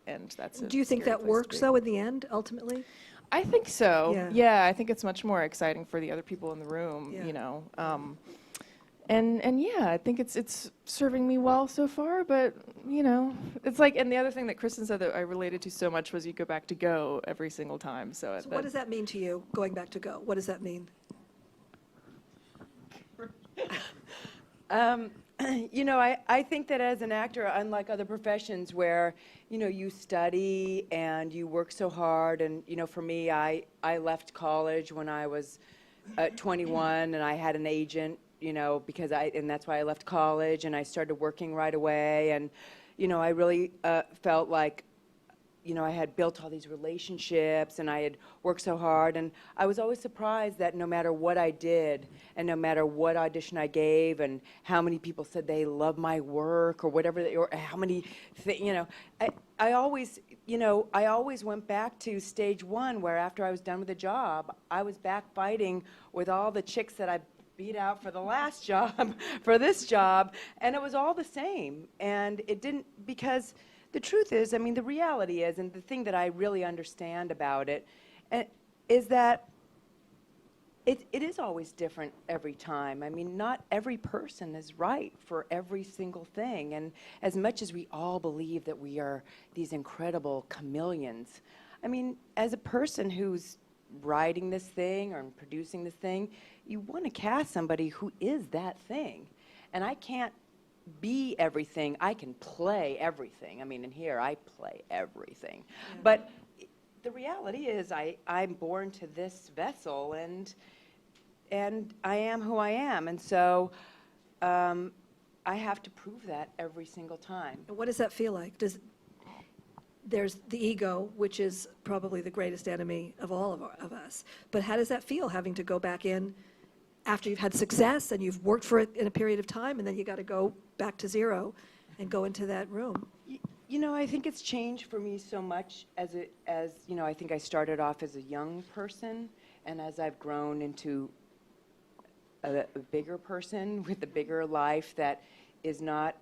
and that's a Do you think scary that place to works, be. though, in the end, ultimately? I think so. Yeah. Yeah, I think it's much more exciting for the other people in the room, Yeah. you know. And yeah, I think it's serving me well so far, but you know, it's like, and the other thing that Kristen said that I related to so much was you go back to go every single time. So, So what does that mean to you, going back to go? What does that mean? You know, I think that as an actor, unlike other professions where, you know, you study and you work so hard, and, you know, for me, I left college when I was 21, and I had an agent, you know, and that's why I left college, and I started working right away, and, you know, I really felt like, you know, I had built all these relationships and I had worked so hard, and I was always surprised that no matter what I did and no matter what audition I gave and how many people said they love my work or whatever, or how many, you know, I always, you know, I always went back to stage one, where after I was done with the job, I was back fighting with all the chicks that I beat out for the last job, for this job, and it was all the same. And it didn't, because the truth is, I mean, the reality is, and the thing that I really understand about it, is that it is always different every time. I mean, not every person is right for every single thing. And as much as we all believe that we are these incredible chameleons, I mean, as a person who's writing this thing or producing this thing, you want to cast somebody who is that thing. And I can't be everything. I can play everything. I mean, in here, I play everything. Yeah. But the reality is, I'm born to this vessel, and I am who I am. And so I have to prove that every single time. And what does that feel like? There's the ego, which is probably the greatest enemy of all of us. But how does that feel, having to go back in after you've had success and you've worked for it in a period of time, and then you got to go back to zero and go into that room? You know, I think it's changed for me so much as you know, I think I started off as a young person, and as I've grown into a bigger person with a bigger life that is not